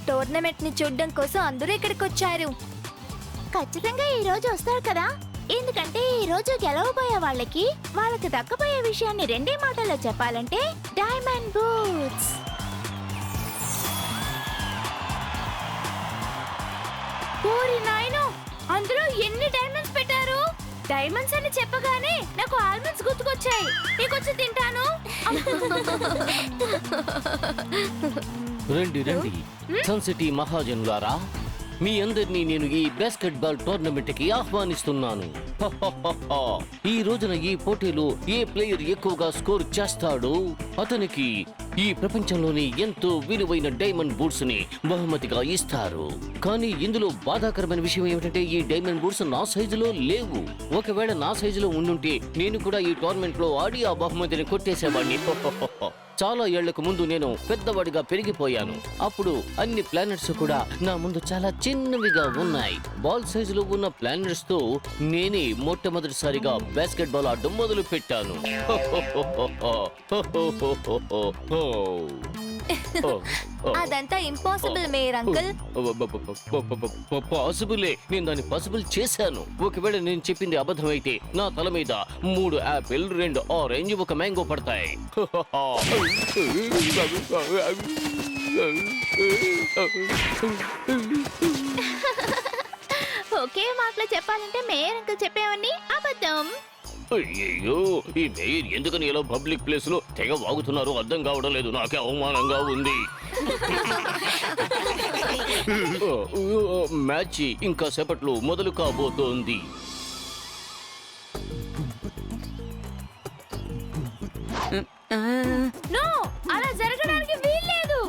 Tournament ని చూడడం కోసం అందరూ ఇక్కడికి వచ్చారు. ఖచ్చితంగా ఈ రోజు వస్తారు కదా, ఎందుకంటే ఈ రోజు గెలవబోయే వాళ్ళకి దక్కబోయే విషయాన్ని రెండే మాటల్లో చెప్పాలంటే డైమండ్ బూట్స్. ఓరి నాయనో, అందులో ఎన్ని డైమండ్స్ పెట్టారు! డైమండ్స్ అని చెప్పగానే నాకు ఆల్మండ్స్ గుర్తుకొచ్చాయి. నీకొచ్చి తింటాను. రండి రండి సన్ సిటీ మహాజనులారా, మీ అందరినీ నేను ఈ బాస్కెట్బాల్ టోర్నమెంట్ కి ఆహ్వానిస్తున్నాను. ఈ రోజున ఈ పోటీలో ఏ ప్లేయర్ ఎక్కువగా స్కోర్ చేస్తాడో అతనికి ఈ ప్రపంచంలోని ఎంతో విలువైన డైమండ్ బూట్స్ ని బహుమతిగా ఇస్తారు. కానీ ఇందులో బాధాకరమైన విషయం ఏమిటంటే ఈ డైమండ్ బూట్స్ నా సైజులో లేవు. ఒకవేళ నా సైజులో ఉండుంటే నేను కూడా ఈ టోర్నమెంట్ లో ఆడి ఆ బహుమతిని కొట్టేసేవాడిని. చాలా ఏళ్లకు ముందు నేను పెద్దవాడిగా పెరిగిపోయాను. అప్పుడు అన్ని ప్లానెట్స్ కూడా నా ముందు చాలా చిన్నవిగా ఉన్నాయి. బాల్ సైజులో ఉన్న ప్లానెట్స్ తో నేనే మొట్టమొదటిసారిగా బాస్కెట్ బాల్ ఆడడం మొదలు పెట్టాను. అదంతా ఇంపాసిబుల్ మేయర్ అంకుల్. పాసిబులే, నేను దాన్ని పాసిబుల్ చేశాను. ఒకవేళ నేను చెప్పింది అబద్ధమైతే నా తల మీద 3 యాపిల్, 2 ఆరెంజ్, 1 మ్యాంగో పడతాయి. ఒకే మాటలో చెప్పాలంటే మేయర్ అంకుల్ చెప్పేవన్నీ అబద్ధం. అయ్యో, ఈ మేయర్ ఎందుకని ఇలా పబ్లిక్ ప్లేస్ లో తెగ వాగుతున్నారు అర్థం కావడం లేదు. నాకే అవమానంగా ఉంది. మ్యాచ్ ఇంకా సేపట్లో మొదలు కాబోతోంది. నో, అలా జరగడానికి వీల్లేదు.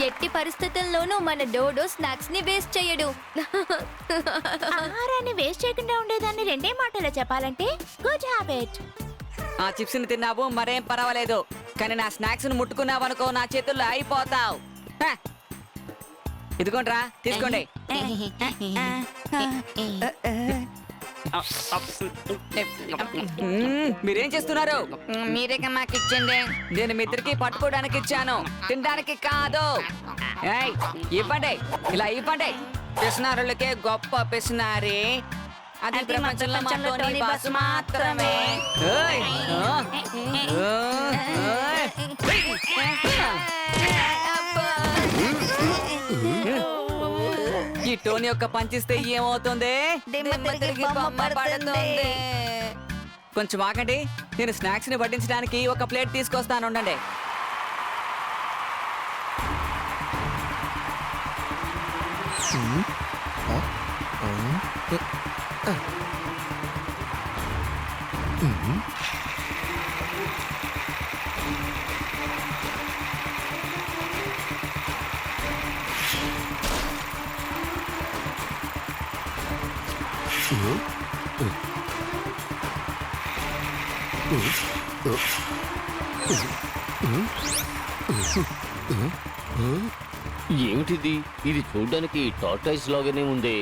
ఎట్టి పరిస్థితుల్లోనూ మన డోడో స్నాక్స్ ని వేస్ట్ చేయడు. ఆహారాన్ని వేస్ట్ చేయకుండా ఉండేదాన్ని రెండే మాటలో చెప్పాలంటే గుడ్ హ్యాబిట్. ఆ చిప్స్ ని తిన్నావు మరేం పర్వాలేదు, కానీ నా స్నాక్స్ ను ముట్టుకున్నావనుకో నా చేతుల్లో అయిపోతావు. ఇదిగోండ్రా, తీసుకోండి. మీరేం చేస్తున్నారు? మీరే మాకు ఇచ్చండి. నేను మీ ఇద్దరికి పట్టుకోవడానికి ఇచ్చాను, తినడానికి కాదు. ఏయ్, ఇవ్వండి, ఇలా ఇవ్వండి. పిసినారులకే గొప్ప పిసినారి, అది ప్రపంచంలో మా టోనీ బాస్ మాత్రమే. ఏయ్, ఈ టోనీ యొక్క పంచిస్తే ఏమవుతుంది? బొమ్మ పడుతుంది. కొంచెం ఆగండి, నేను స్నాక్స్ ని వడ్డించడానికి ఒక ప్లేట్ తీసుకొస్తాను, ఉండండి. ఏమిటిది? ఇది చూడ్డానికి టార్టాయిస్ లాగానే ఉంది.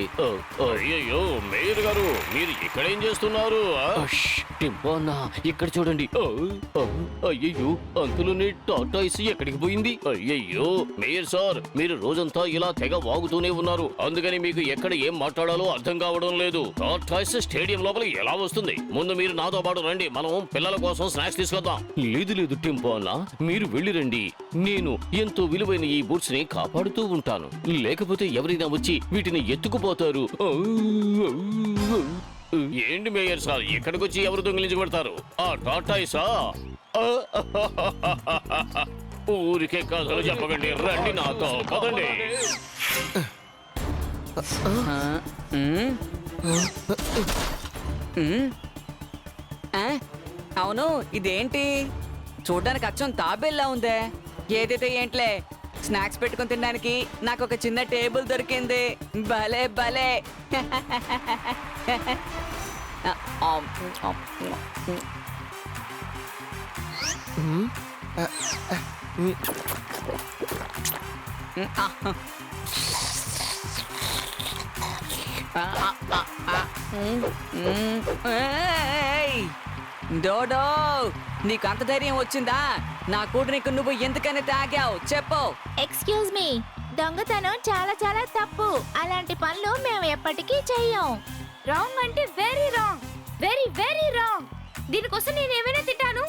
అయ్యయ్యో, మేయర్ గారు మీరు ఇక్కడేం చేస్తున్నారు? టింపానా, ఇక్కడ చూడండి. అయ్యయ్యో, అంకులోని టార్టాయిస్ ఎక్కడికి పోయింది? అయ్యయ్యో మేయర్ సార్, మీరు రోజంతా ఇలా తెగ వాగుతూనే ఉన్నారు. అందుకని మీకు ఎక్కడ ఏం మాట్లాడాలో అర్థం కావడం లేదు. టార్టాయిస్ స్టేడియం లోపలికి ఎలా వస్తుంది? ముందు మీరు నాతో పాటు రండి, మనం పిల్లల కోసం స్నాక్స్ తీసుకొద్దాం. లేదు లేదు టింపానా, మీరు వెళ్ళిరండి. నేను ఎంతో విలువైన ఈ బూట్స్ ని కాపాడుతూ ఉంటాను. లేకపోతే ఎవరైనా వచ్చి వీటిని ఎత్తుకుపోతారు. ఏంటి మేయర్ సార్, ఇక్కడికి వచ్చి ఎవరు దొంగిలించి పెడతారు? ఆ టాటాయిసా? ఊరికే కథలు చెప్పకండి, రండి నాతో పదండి. అవును, ఇదేంటి? చూడ్డానికి అచ్చం తాబేల్లా ఉందే. ఏదైతే ఏంట్లే, స్నాక్స్ పెట్టుకుని తినడానికి నాకు ఒక చిన్న టేబుల్ దొరికింది. భలే భలే. ఏయ్! డోడో నీకు అంత ధైర్యం వచ్చిందా? నా కూతురికి నువ్వు ఎందుకని తాగావు చెప్పు. ఎక్స్క్యూజ్ మీ, దొంగతనం చాలా చాలా తప్పు. అలాంటి పనులు మేము ఎప్పటికీ చెయ్యం. రాంగ్ అంటే very wrong, very very wrong. దీనికోసం నేను ఏమైనా తిట్టాను?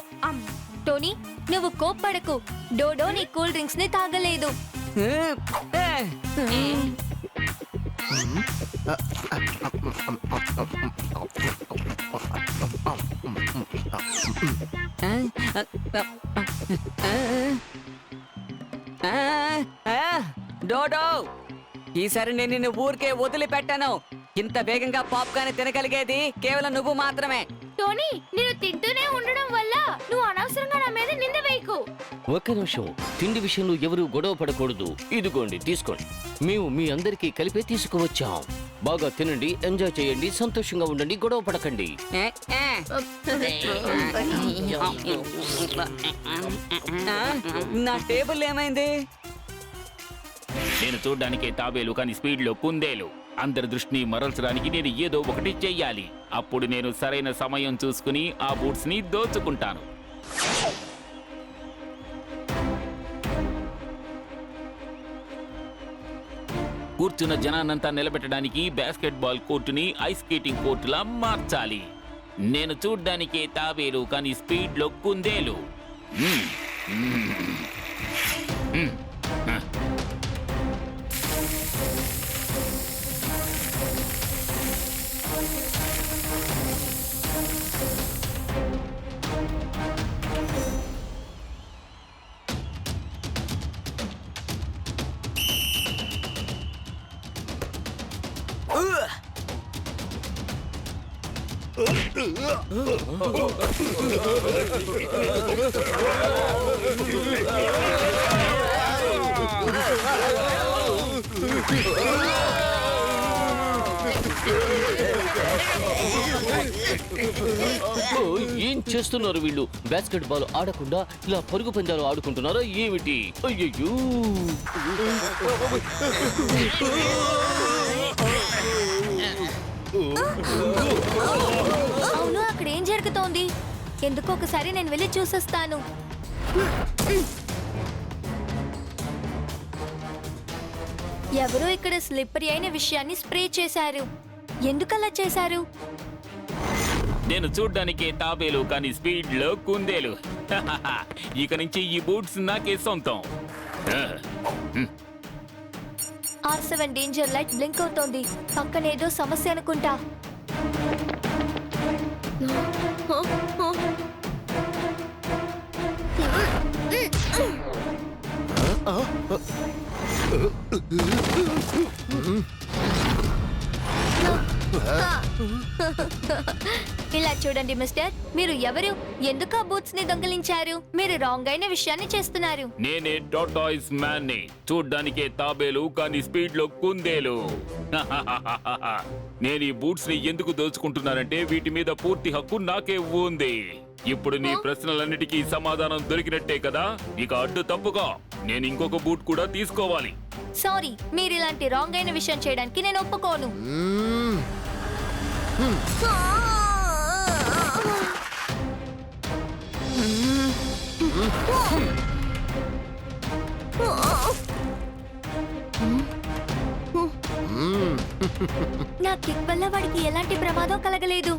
టోనీ నువ్వు కోప్పడకు. డోడో నీ కూల్ డ్రింక్స్ ని తాగలేదు. డోడో ఈసారి నేను నిన్ను ఊరికే వదిలిపెట్టాను. ఇంత వేగంగా పాప్కార్న్ తినగలిగేది కేవలం నువ్వు మాత్రమే. టోనీ, నేను తింటూనే ఉండడం వల్ల నువ్వు అనవసరంగా నా మీద నింద వేయకు. ఒక్క నిమిషం, తిండి విషయంలో ఎవరు గొడవ పడకూడదు. ఇదిగోండి తీసుకోండి, మేము మీ అందరికీ కలిపే తీసుకువచ్చాం. బాగా తినండి, ఎంజాయ్ చేయండి, సంతోషంగా ఉండండి, గొడవ పడకండి. నా టేబుల్ ఏమైంది? నేను చూడ్డానికి తాబేలు కానీ స్పీడ్లో కుందేలు. అందరి దృష్టిని మరల్చడానికి నేను ఏదో ఒకటి చెయ్యాలి. అప్పుడు నేను సరైన సమయం చూసుకుని ఆ బూట్స్ ని దోచుకుంటాను. కూర్చున్న జనాన్నంతా నిలబెట్టడానికి బాస్కెట్ బాల్ కోర్టుని ఐస్ స్కేటింగ్ కోర్టులా మార్చాలి. నేను చూడ్డానికే తాబేలు కానీ స్పీడ్లో కుందేలు. ఓ, ఏం చేస్తున్నారు వీళ్ళు? బాస్కెట్ బాల్ ఆడకుండా ఇలా పరుగు పందాలు ఆడుకుంటున్నారా ఏమిటి? అయ్యయ్యో! అవును, అక్కడ ఏం జరుగుతోంది? ఎందుకు ఒకసారి నేను వెళ్ళి చూసొస్తాను. ఎవరో ఇక్కడ స్లిప్పరీ అయిన విషయాన్ని స్ప్రే చేశారు. ఎందుకలా చేశారు? నేను చూడ్డానికే తాబేలు కానీ స్పీడ్లో కుందేలు. ఇక నుంచి ఈ బూట్స్ నాకే సొంతం. R7 డేంజర్ లైట్ బ్లింక్ అవుతోంది. పక్కనేదో సమస్య అనుకుంటా. ఇలా చూడండి మిస్టర్, మీరు ఎవరు? ఎందుకు ఆ బూట్స్ ని దొంగిలించారు? మీరు రాంగ్ అయిన విషయాన్ని చేస్తున్నారు. నేనే టాటాయిస్ మ్యాన్ ని. చూడ్డానికే తాబేలు కానీ స్పీడ్ లో కుందేలు. నేను ఈ బూట్స్ ని ఎందుకు దోచుకుంటున్నానంటే వీటి మీద పూర్తి హక్కు నాకే ఉంది. ఇప్పుడు నీ ప్రశ్నలన్నిటికీ సమాధానం దొరికినట్టే కదా. ఇక అడ్డు తప్పుగా నేను ఇంకొక బూట్ కూడా తీసుకోవాలి. సారీ, మీరు ఇలాంటి రాంగ్ అయిన విషయం చేయడానికి నేను ఒప్పుకోను. నా కిక్ వల్ల వాడికి ఎలాంటి ప్రమాదం కలగలేదు.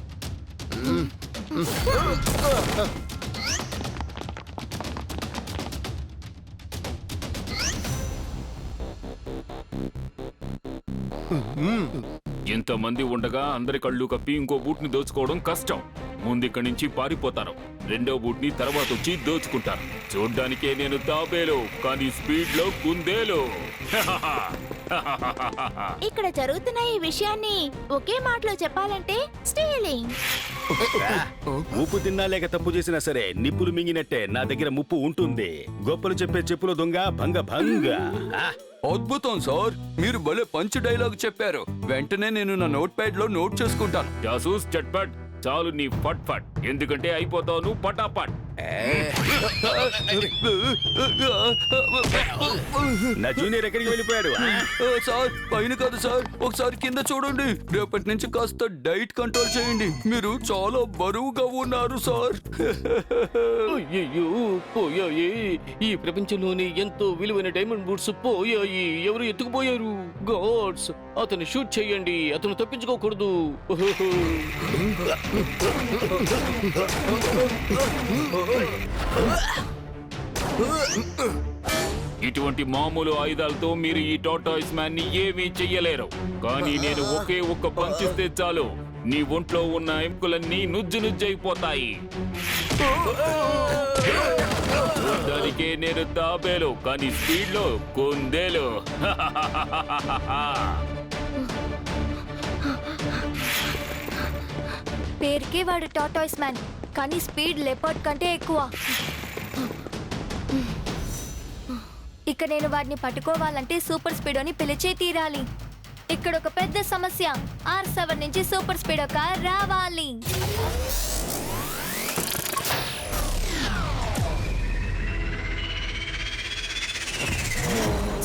ఇంతమంది ఉండగా అందరి కళ్ళు కప్పి ఇంకో బూట్ ని దోచుకోవడం కష్టం. ముందిక్కడి నుంచి పారిపోతారు. రెండో బూట్ ని తర్వాత వచ్చి దోచుకుంటారు. చూడ్డానికే నేను తాబేలు కానీ స్పీడ్ లో కుందేలు. ఇక్కడ జరుగుతున్న ఈ విషయాన్ని ఒకే మాటలో చెప్పాలంటే స్టీలింగ్. ఉప్పు తిన్నా లేక తప్పు చేసినా సరే నిప్పులు మింగినట్టే నా దగ్గర ముప్పు ఉంటుంది. గొప్పలు చెప్పే చెప్పుల దొంగ భంగ భంగ. అద్భుతం సార్, మీరు భలే పంచ్ డైలాగ్ చెప్పారు. వెంటనే నేను నా నోట్ ప్యాడ్ లో నోట్ చేసుకుంటాను. జాసూస్ చట్పట్ చాలు నీ ఫట్ ఫట్, ఎందుకంటే అయిపోతావు నువ్వు పటాపట్. నా జూనియర్ ఎక్కడికి వెళ్ళిపోయాడు సార్ పైన కాదు సార్, ఒకసారి కింద చూడండి. రేపటి నుంచి కాస్త డైట్ కంట్రోల్ చేయండి. మీరు చాలా బరువుగా ఉన్నారు సార్. అయ్యయ్యో పోయాయి. ఈ ప్రపంచంలోని ఎంతో విలువైన డైమండ్ బూట్స్ పోయాయి. ఎవరు ఎత్తుకుపోయారు? గాడ్స్, అతను షూట్ చేయండి. అతను తప్పించుకోకూడదు. ఇటువంటి మామూలు ఆయుధాలతో మీరు ఈ టాటాయిస్ మ్యాన్ ని ఏమీ చెయ్యలేరు. కానీ నేను ఒకే ఒక్క పంచిస్తే చాలు, నీ ఒంట్లో ఉన్న ఎముకలన్నీ నుజ్జు నుజ్జైపోతాయి. దానికే నేను తాబేలు, కానీ స్పీడ్ లో కుందేలు. పేరుకే వాడు టాటాయిస్ మ్యాన్, కానీ స్పీడ్ లెపర్డ్ కంటే ఎక్కువ. ఇక నేను వాడిని పట్టుకోవాలంటే సూపర్ స్పీడోని పిలిచే తీరాలి. ఇక్కడ ఒక పెద్ద సమస్య, R7 నుంచి సూపర్ స్పీడో కార్ రావాలి.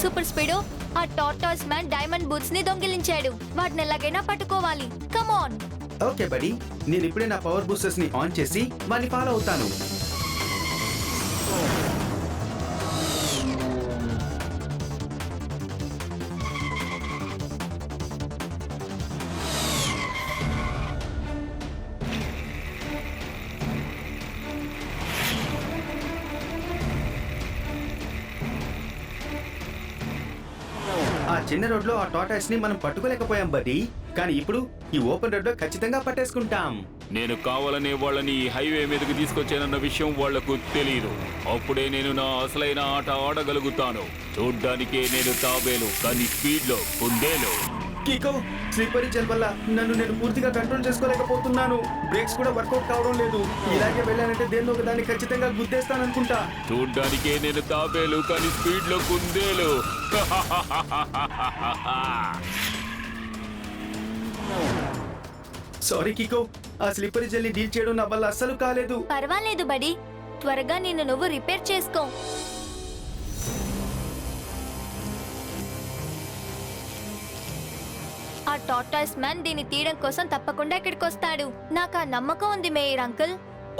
సూపర్ స్పీడో, ఆ టాటాయిస్ మ్యాన్ డైమండ్ బూట్స్ ని దొంగిలించాడు. వాటిని ఎలాగైనా పట్టుకోవాలి. Come on. ఓకే బడి, నేను ఇప్పుడే నా పవర్ బూస్టర్స్ ని ఆన్ చేసి వాడిని ఫాలో అవుతాను. ఆ చిన్న రోడ్ లో ఆ టాటాయిస్ ని మనం పట్టుకోలేకపోయాం బడి, కానీ ఇప్పుడు ఈ ఓపెన్ రోడ్ లో ఖచ్చితంగా పట్టేసుకుంటాం. నేను కావాలనే వాళ్ళని ఈ హైవే మీదకి తీసుకొచ్చానన్న విషయం వాళ్లకు తెలియదు. అప్పుడే నేను నా అసలైన ఆట ఆడగలుగుతాను. చూడ్డానికే నేను తాబేలు, కానీ స్పీడ్ లో కుందేలు. కీకో, స్లిప్పరీ జెల్ వల్ల నన్ను నేను పూర్తిగా కంట్రోల్ చేసుకోలేకపోతున్నాను. బ్రేక్స్ కూడా వర్కౌట్ కావడం లేదు. ఇలాగే వెళ్ళానంటే దేన్నో ఒక దాన్ని ఖచ్చితంగా గుద్దేస్తాననుకుంటా. చూడ్డానికే నేను తాబేలు, కానీ స్పీడ్ లో కుందేలు. సారీ కీకో, ఆ స్లిప్పరీ జెల్ ని డీల్ చేయడం నా వల్ల అస్సలు కాలేదు. పర్వాలేదు బడి, త్వరగా నిన్ను నువ్వు రిపేర్ చేసుకో. ఆ టాటాయిస్ మ్యాన్ దీన్ని తీయడం కోసం తప్పకుండా ఇక్కడికి వస్తాడు. నాకు ఆ నమ్మకం ఉంది మేయర్ అంకుల్.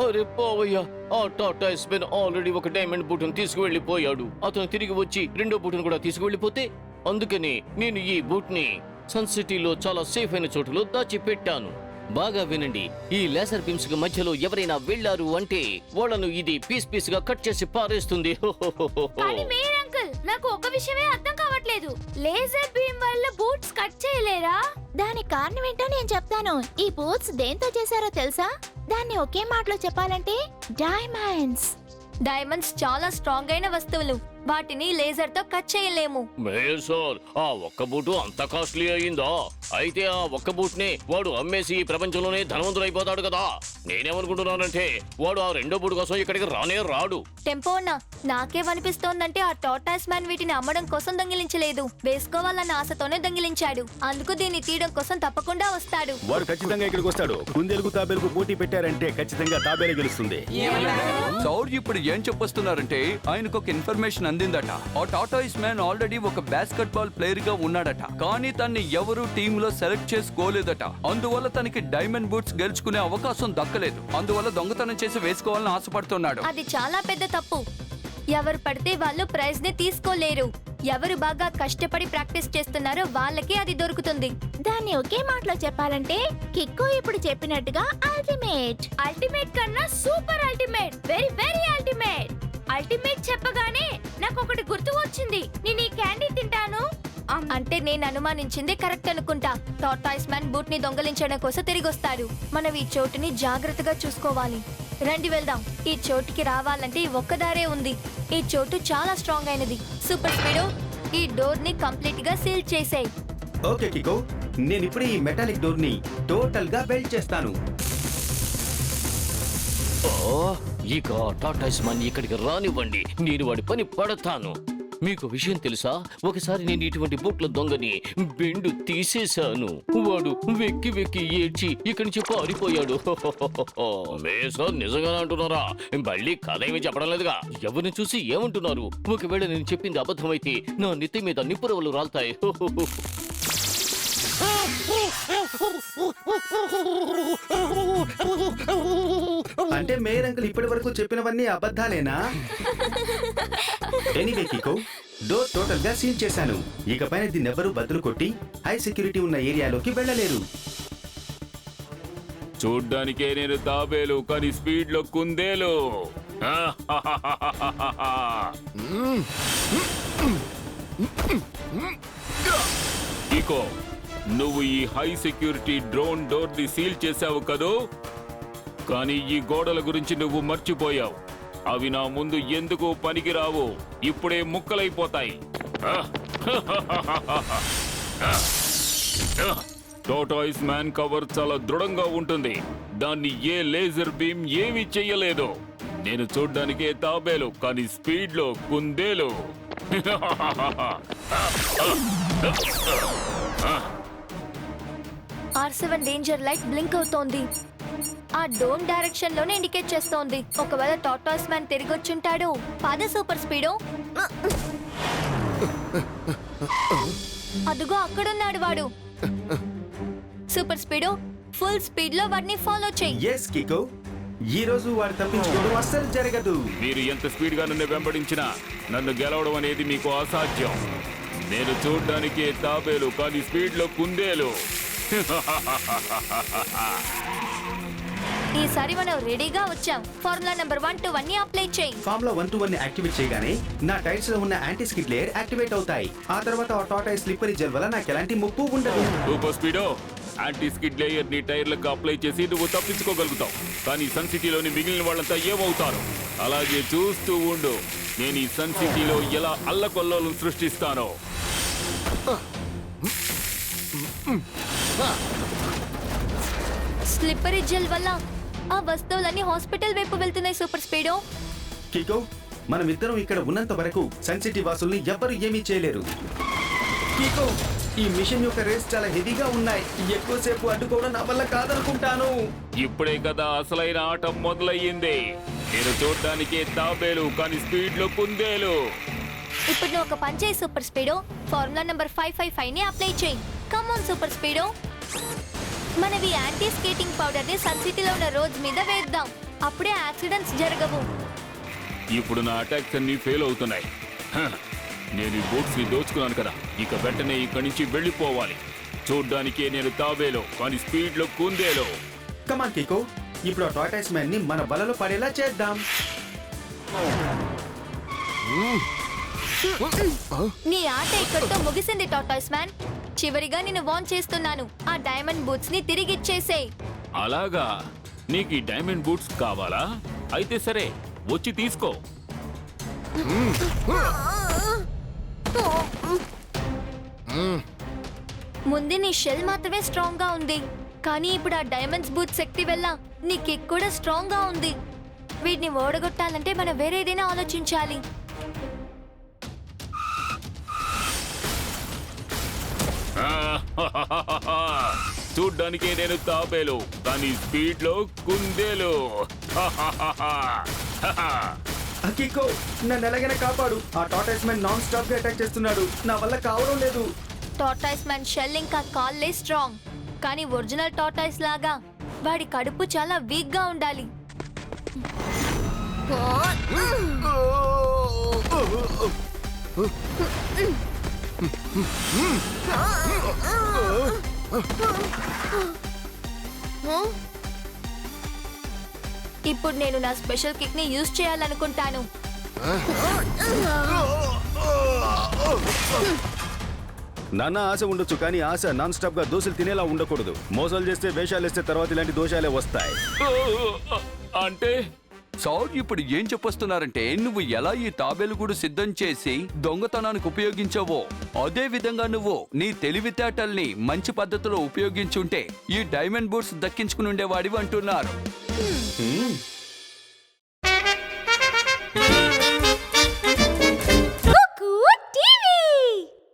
అరే పోవయ్యా, ఆ టాటాయిస్ మ్యాన్ ఆల్రెడీ ఒక డైమండ్ బూటును తీసుకువెళ్ళిపోయాడు. అతను తిరిగి వచ్చి రెండో బూటును కూడా తీసుకువెళ్ళిపోతే, అందుకని నేను ఈ బూట్ ని సన్ సిటీలో చాలా సేఫ్ అయిన చోటులో దాచిపెట్టాను. బాగా వినండి, ఈ లేసర్ బీమ్స్ కి మధ్యలో ఎవరైనా వెళ్ళారు అంటే వాళ్ళను ఇది పీస్ పీస్ గా కట్ చేసి పారేస్తుంది. కానీ మేయర్ అంకుల్, నాకు ఒక విషయమే అర్థం కావట్లేదు. లేజర్ బీమ్ వల్ల బూట్స్ కట్ చేయలేరా? దానికి కారణం ఏంటో నేను చెప్తాను. ఈ బూట్స్ దేంతో చేశారో తెలుసా? దాన్ని ఒకే మాటలో చెప్పాలంటే డైమండ్స్. డైమండ్స్ చాలా స్ట్రాంగ్ అయిన వస్తువులు, వాటిని లేజర్ తో కట్ చేయలేము. మేయర్ సార్, ఆ ఒక్క బూటు అంత కాస్ట్లీ అయిందా? అయితే ఆ ఒక్క బూట్ నే వాడు అమ్మేసి ఈ ప్రపంచంలోనే ధనవంతుడు అయిపోతాడు కదా. నేనేమనుకుంటున్నానంటే వాడు ఆ రెండో బూటు కోసం ఇక్కడికి రానే రాడు. టెంపోనా, నాకేమనిపిస్తోందంటే ఆ టాటాయిస్ మ్యాన్ వీటిని అమ్మడం కోసం దొంగిలించలేదు, వేసుకోవాలన్న ఆశతోనే దొంగిలించాడు. అందుకు దీన్ని తీయడం కోసం తప్పకుండా వస్తాడు. వాడు ఖచ్చితంగా ఇక్కడికి వస్తాడు. కుందేలుకు తాబేలుకు పోటీ పెట్టారంటే ఖచ్చితంగా తాబేలే గెలుస్తుంది. సార్ ఇప్పుడు ఏం చెప్పొస్తున్నారంటే, ఆయనకు ఒక ఇన్ఫర్మేషన్ అందిందట. ఆ టాటాయిస్ మ్యాన్ ఆల్రెడీ ఒక బాస్కెట్ బాల్ ప్లేయర్ గా ఉన్నాడట, కానీ తన్ని ఎవరు టీమ్ లో సెలెక్ట్ చేసుకోలేదట. అందువల్ల తనకి డైమండ్ బూట్స్ గెలుచుకునే అవకాశం దక్కలేదు. అందువల్ల దొంగతనం చేసి వేసుకోవాలని ఆశపడుతున్నాడు. అది చాలా పెద్ద తప్పు. ఎవరు పడితే వాళ్ళు ప్రైజ్ ని తీసుకోలేరు. ఎవరు బాగా కష్టపడి ప్రాక్టీస్ చేస్తున్నారో వాళ్ళకి అది దొరుకుతుంది. దాన్ని ఒకే మాటలో చెప్పాలంటే కిక్కో ఇప్పుడు చెప్పినట్టుగా అల్టిమేట్. అల్టిమేట్ కన్నా super ultimate, very very ultimate. Ultimate చెప్పగానే నాకు ఒకటి గుర్తు వచ్చింది. నేను ఈ క్యాండీ తింటాను. అంటే నేను అనుమానించింది కరెక్ట్ అనుకుంటా. టాటాయిస్ మ్యాన్ బూట్ ని దొంగలించడం కోసం తిరిగి వస్తాడు. మనం ఈ చోటుని జాగ్రత్తగా చూసుకోవాలి. రండి వెళ్దాం. ఈ చోటుకి రావాలంటే ఒక్క దారే ఉంది. ఈ చోటు చాలా స్ట్రాంగ్ అయినది. సూపర్ స్పీడో, ఈ డోర్ ని కంప్లీట్ గా సీల్ చేసేయ్. ఓకే కికో, నేను ఇప్పుడే ఈ మెటాలిక్ డోర్ ని టోటల్ గా బెల్ట్ చేస్తాను. ఇక టాటాయిస్ మ్యాన్ ఇక్కడికి రానివ్వండి, నేను వాడి పని పడతాను. మీకు విషయం తెలుసా, ఒకసారి నేను ఇటువంటి బూట్ల దొంగని బెండు తీసేశాను. వాడు వెక్కి వెక్కి ఏడ్చి ఇక్కడి నుంచి పారిపోయాడు. సార్ నిజంగానే అంటున్నారా? మళ్ళీ కథ ఏమీ చెప్పడం లేదుగా. ఎవరిని చూసి ఏమంటున్నారు? ఒకవేళ నేను చెప్పింది అబద్ధమైతే నా నెత్తి మీద నిప్పురవలు రాల్తాయి. అంటే మేయర్ అంకుల్ ఇప్పటి వరకు చెప్పినవన్నీ అబద్ధాలేనా? ఎనీవే కికో, డోర్ టోటల్ గా సీల్ చేశాను. ఇకపైన దీన్నెవ్వరూ బదులు కొట్టి హై సెక్యూరిటీ ఉన్న ఏరియాలోకి వెళ్ళలేరు. చూడ్డానికే నేను తాబేలు, కానీ స్పీడ్ లో కుందేలు. ఇకో, నువ్వు ఈ హై సెక్యూరిటీ డ్రోన్ డోర్ ని సీల్ చేశావు కదూ, కానీ ఈ గోడల గురించి నువ్వు మర్చిపోయావు. అవి నా ముందు ఎందుకు పనికిరావు, ఇప్పుడే ముక్కలైపోతాయి. టోటాయిస్ మ్యాన్ కవర్ చాలా దృఢంగా ఉంటుంది. దాన్ని ఏ లేజర్ బీమ్ ఏమీ చెయ్యలేదు. నేను చూడ్డానికే తాబేలు, కానీ స్పీడ్ లో కుందేలు. R7 డేంజర్ లైట్ బ్లింక్ అవుతోంది. ఆ డోమ్ డైరెక్షన్ లోనే ఇండికేట్ చేస్తోంది. ఒకవేళ టాటాస్ మ్యాన్ తిరిగి వచ్చుంటాడు. పద సూపర్ స్పీడో. అదుగో అక్కడున్నాడు వాడు. సూపర్ స్పీడో, ఫుల్ స్పీడ్ లో వాడిని ఫాలో చెయ్యి. ఎస్ కికో, ఈ రోజు వాడు తప్పించుకోవడం అస్సలు జరగదు. మీరు ఎంత స్పీడ్ గా నన్ను వెంబడించినా నన్ను గెలవడం అనేది మీకు అసాధ్యం. నేను చూడ్డానికే తాబేలు, కానీ స్పీడ్ లో కుందేలు. ఈసారి మనం రెడీగా వచ్చాం. ఫార్ములా నెంబర్ 1 to 1 ని అప్లై చేయి. ఫార్ములా 1 to 1 ని యాక్టివేట్ చేయగానే నా టైర్స్ లో ఉన్న యాంటీ స్కిడ్ లేయర్ యాక్టివేట్ అవుతాయి. ఆ తర్వాత ఆ టాటాయిస్ స్లిప్పరీ జెల్ వల్ల నాకు ఎలాంటి ముప్పు ఉండదు. Super speedo, anti skid layer ని టైర్లకు అప్లై చేసి నువ్వు తప్పించుకోగలుగుతావు. కానీ సన్ సిటీలోని మిగిలిన వాళ్ళంతా ఏమవుతారు? అలాగే చూస్తూ ఉండు. నేను ఈ సన్ సిటీలో ఎలా అల్లకొల్లోలను సృష్టిస్తానో. స్లిప్పరీ జెల్ వల్ల ఆ వస్తువులన్నీ హాస్పిటల్ వైపు వెళ్తున్నాయి. సూపర్ స్పీడో, కికో, మనం ఇద్దరం ఇక్కడ ఉన్నంత వరకు సన్ సిటీ వాసుల్ని ఎవ్వరు ఏమీ చేయలేరు. కికో, ఈ మిషన్ యొక్క రేస్ చాలా హెవీగా ఉన్నాయి. ఎక్కువసేపు అడ్డుకోవడం నా వల్ల కాదనుకుంటాను. ఇప్పుడే కదా అసలైన ఆట మొదలయ్యింది. నేను చూడ్డానికే తాబేలు, కానీ స్పీడ్ లో కుందేలు. ఇప్పుడు నువ్వు ఒక పని చేయి సూపర్ స్పీడో. ఫార్ములా నెంబర్ 555 ని అప్లై చేయి. Come on super speedo. మనవి యాంటీ స్కేటింగ్ పౌడర్ ని సన్ సిటీలో ఉన్న రోడ్స్ మీద వేద్దాం. అప్పుడే యాక్సిడెంట్స్ జరగవు. ఇప్పుడు నా అటాక్స్ అన్ని ఫెయిల్ అవుతున్నాయి. నేను ఈ బోట్స్ ని దోచుకున్నాను కదా, ఇక వెంటనే ఇక్కడి నుంచి వెళ్ళిపోవాలి. చూడ్డానికే నేను తాబేలు, కానీ స్పీడ్ లో కుందేలు. కమాన్ కికో, ఇప్పుడు ఆ టాటాయిస్ మ్యాన్ ని మన బలలో పడేలా చేద్దాం. నీ ఆట ఇక్కడితో ముగిసింది టాటాయిస్ మ్యాన్. చివరిగా నేను వార్న్ చేస్తున్నాను. ఆ డైమండ్ బూట్స్ ని తిరిగి ఇచ్చేసేయ్. అలాగా, నీకు ఈ డైమండ్ బూట్స్ కావాలా? అయితే సరే, వచ్చి తీసుకో. ముందు నీ షెల్ మాత్రమే స్ట్రాంగ్ గా ఉంది, కానీ ఇప్పుడు ఆ డైమండ్స్ బూట్ శక్తి వల్ల నీ కిక్ కూడా స్ట్రాంగ్ గా ఉంది. వీటిని ఓడగొట్టాలంటే మనం వేరే ఏదైనా ఆలోచించాలి. చూడ్డానికే నేను తాబేలు, కానీ స్పీడ్ లో కుందేలు. కికో, నన్ను ఎలాగైనా కాపాడు. ఆ టాటాయిస్ మ్యాన్ నాన్ స్టాప్ గా అటాక్ చేస్తున్నాడు. నా వల్ల కావడం లేదు. టాటాయిస్ మ్యాన్ షెల్ ఇంకా కాల్లే స్ట్రాంగ్, కానీ ఒరిజినల్ టాటాయిస్ లాగా వాడి కడుపు చాలా వీక్ గా ఉండాలి. ఇప్పుడు నేను నా స్పెషల్ కిక్ ని యూజ్ చేయాలనుకుంటాను. నాన్న ఆశ ఉండొచ్చు, కానీ ఆశ నాన్ స్టాప్ గా దోశలు తినేలా ఉండకూడదు. మోసాలు చేస్తే, వేషాలు వేస్తే తర్వాత ఇలాంటి దోషాలే వస్తాయి. అంటే సార్ ఇప్పుడు ఏం చెప్పొస్తున్నారంటే, నువ్వు ఎలా ఈ తాబేలుగూడు సిద్ధం చేసి దొంగతనానికి ఉపయోగించావో అదే విధంగా నువ్వు నీ తెలివితేటల్ని మంచి పద్ధతిలో ఉపయోగించుంటే ఈ డైమండ్ బూట్స్ దక్కించుకుని ఉండేవాడివి అంటున్నారు.